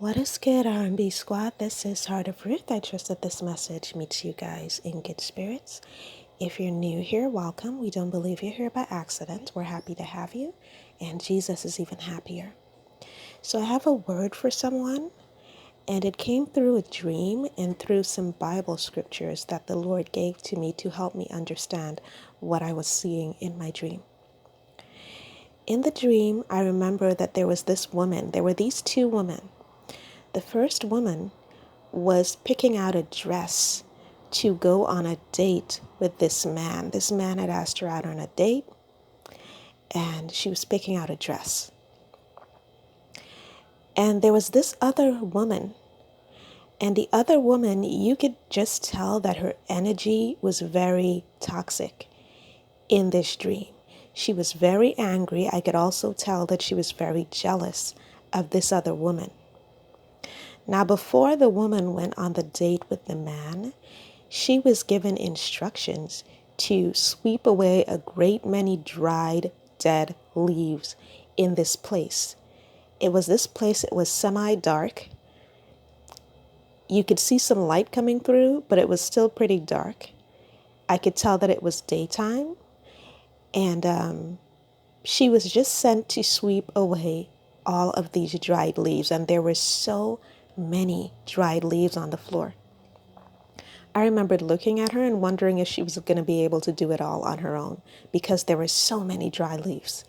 What is good, R&B squad? This is Heart of Ruth. I trust that this message meets you guys in good spirits. If you're new here, welcome. We don't believe you're here by accident. We're happy to have you, and Jesus is even happier. So I have a word for someone, and it came through a dream and through some Bible scriptures that the Lord gave to me to help me understand what I was seeing in my dream. In the dream, I remember that there was this woman. There were these two women. The first woman was picking out a dress to go on a date with this man. This man had asked her out on a date, and she was picking out a dress. And there was this other woman, and the other woman, you could just tell that her energy was very toxic in this dream. She was very angry. I could also tell that she was very jealous of this other woman. Now, before the woman went on the date with the man, she was given instructions to sweep away a great many dried, dead leaves in this place. It was semi-dark. You could see some light coming through, but it was still pretty dark. I could tell that it was daytime, and she was just sent to sweep away all of these dried leaves, and there were so many dried leaves on the floor. I remembered looking at her and wondering if she was going to be able to do it all on her own because there were so many dry leaves.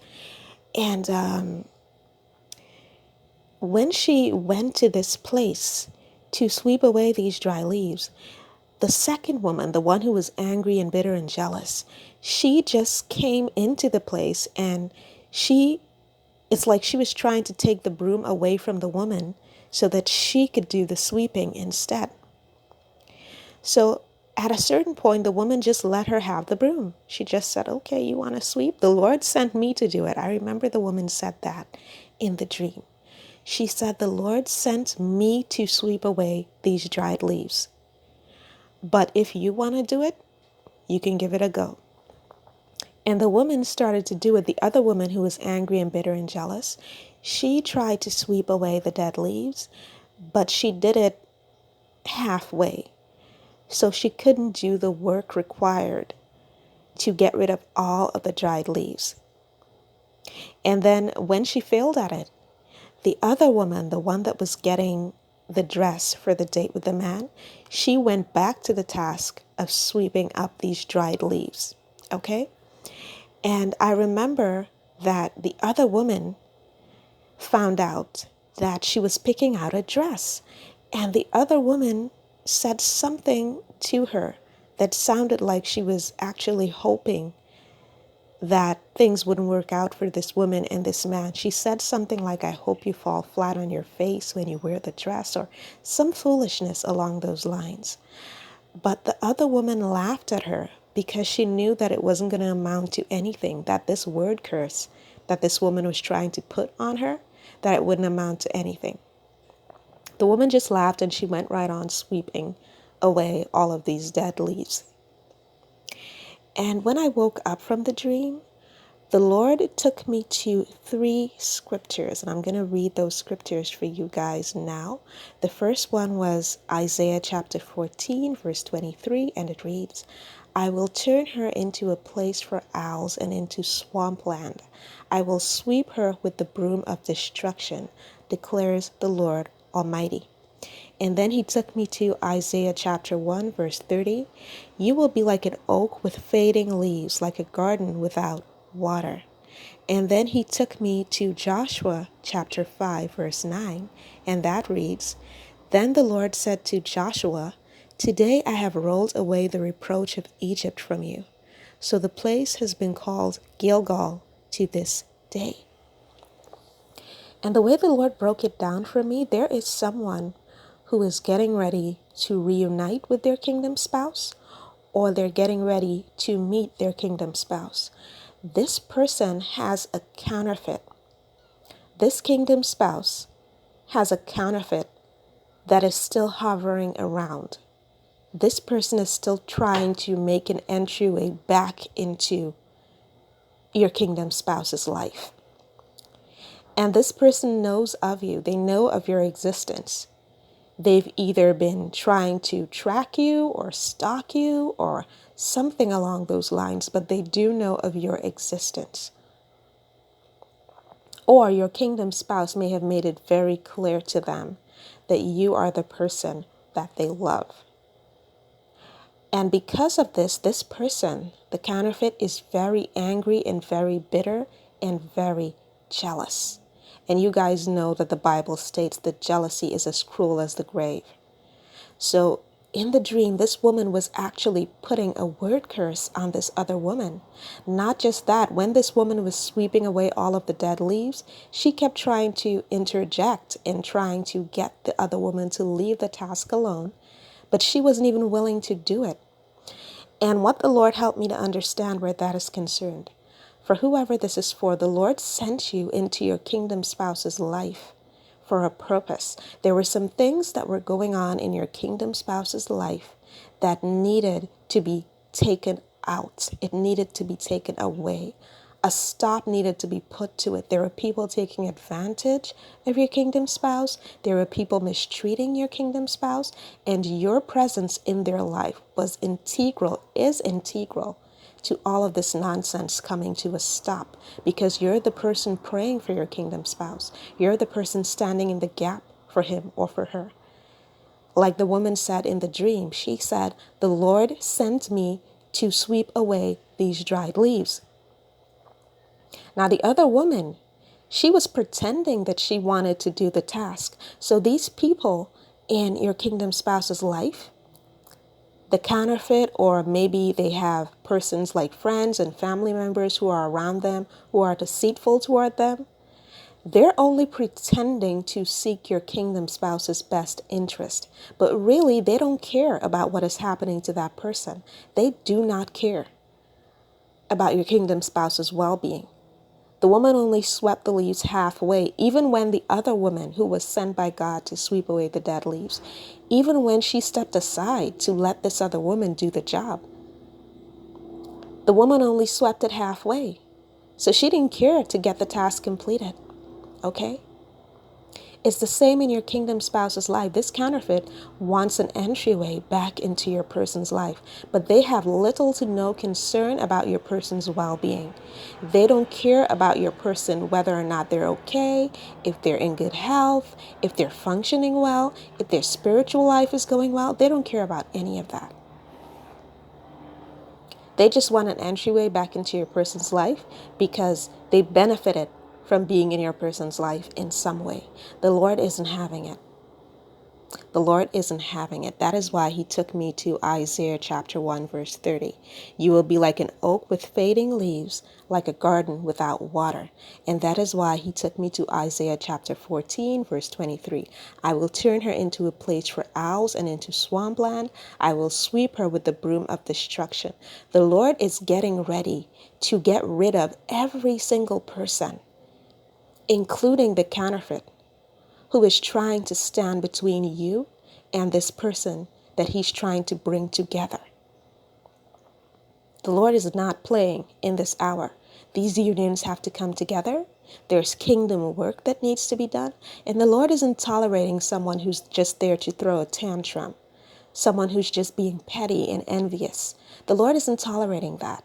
And when she went to this place to sweep away these dry leaves, the second woman, the one who was angry and bitter and jealous, she just came into the place, and it's like she was trying to take the broom away from the woman so that she could do the sweeping instead. So at a certain point, the woman just let her have the broom. She just said, okay, you want to sweep? The Lord sent me to do it. I remember the woman said that in the dream. She said, the Lord sent me to sweep away these dried leaves. But if you want to do it, you can give it a go. And the woman started to do it. The other woman, who was angry and bitter and jealous, she tried to sweep away the dead leaves, but she did it halfway. So she couldn't do the work required to get rid of all of the dried leaves. And then when she failed at it, the other woman, the one that was getting the dress for the date with the man, she went back to the task of sweeping up these dried leaves. Okay? And I remember that the other woman found out that she was picking out a dress, and the other woman said something to her that sounded like she was actually hoping that things wouldn't work out for this woman and this man. She said something like, I hope you fall flat on your face when you wear the dress, or some foolishness along those lines. But the other woman laughed at her because she knew that it wasn't going to amount to anything, that this word curse that this woman was trying to put on her, that it wouldn't amount to anything. The woman just laughed, and she went right on sweeping away all of these dead leaves. And when I woke up from the dream, the Lord took me to 3 scriptures, and I'm going to read those scriptures for you guys now. The first one was Isaiah chapter 14, verse 23, and it reads, I will turn her into a place for owls and into swampland. I will sweep her with the broom of destruction, declares the Lord Almighty. And then he took me to Isaiah chapter 1, verse 30. You will be like an oak with fading leaves, like a garden without water. And then he took me to Joshua chapter 5, verse 9, and that reads, Then the Lord said to Joshua, Today I have rolled away the reproach of Egypt from you. So the place has been called Gilgal to this day. And the way the Lord broke it down for me, there is someone who is getting ready to reunite with their kingdom spouse, or they're getting ready to meet their kingdom spouse. This person has a counterfeit. This kingdom spouse has a counterfeit that is still hovering around. This person is still trying to make an entryway back into your kingdom spouse's life. And this person knows of you. They know of your existence. They've either been trying to track you or stalk you or something along those lines, but they do know of your existence. Or your kingdom spouse may have made it very clear to them that you are the person that they love. And because of this, this person, the counterfeit, is very angry and very bitter and very jealous. And you guys know that the Bible states that jealousy is as cruel as the grave. So in the dream, this woman was actually putting a word curse on this other woman. Not just that, when this woman was sweeping away all of the dead leaves, she kept trying to interject and trying to get the other woman to leave the task alone, but she wasn't even willing to do it. And what the Lord helped me to understand where that is concerned. For whoever this is for, the Lord sent you into your kingdom spouse's life for a purpose. There were some things that were going on in your kingdom spouse's life that needed to be taken out. It needed to be taken away. A stop needed to be put to it. There were people taking advantage of your kingdom spouse. There were people mistreating your kingdom spouse. And your presence in their life is integral to all of this nonsense coming to a stop, because you're the person praying for your kingdom spouse. You're the person standing in the gap for him or for her. Like the woman said in the dream, she said, "The Lord sent me to sweep away these dried leaves." Now the other woman, she was pretending that she wanted to do the task. So these people in your kingdom spouse's life, the counterfeit, or maybe they have persons like friends and family members who are around them, who are deceitful toward them, they're only pretending to seek your kingdom spouse's best interest. But really, they don't care about what is happening to that person. They do not care about your kingdom spouse's well-being. The woman only swept the leaves halfway, even when the other woman who was sent by God to sweep away the dead leaves, even when she stepped aside to let this other woman do the job, the woman only swept it halfway. So she didn't care to get the task completed. Okay? It's the same in your kingdom spouse's life. This counterfeit wants an entryway back into your person's life, but they have little to no concern about your person's well-being. They don't care about your person, whether or not they're okay, if they're in good health, if they're functioning well, if their spiritual life is going well. They don't care about any of that. They just want an entryway back into your person's life because they benefited from being in your person's life in some way. The Lord isn't having it. The Lord isn't having it. That is why he took me to Isaiah chapter 1, verse 30. You will be like an oak with fading leaves, like a garden without water. And that is why he took me to Isaiah chapter 14, verse 23. I will turn her into a place for owls and into swampland. I will sweep her with the broom of destruction. The Lord is getting ready to get rid of every single person, including the counterfeit, who is trying to stand between you and this person that he's trying to bring together. The Lord is not playing in this hour. These unions have to come together. There's kingdom work that needs to be done. And the Lord isn't tolerating someone who's just there to throw a tantrum, someone who's just being petty and envious. The Lord isn't tolerating that.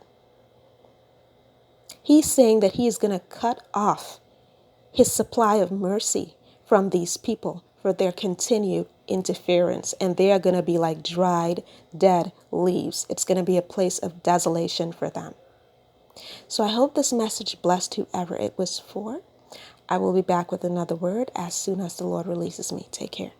He's saying that he is going to cut off his supply of mercy from these people for their continued interference. And they are going to be like dried, dead leaves. It's going to be a place of desolation for them. So I hope this message blessed whoever it was for. I will be back with another word as soon as the Lord releases me. Take care.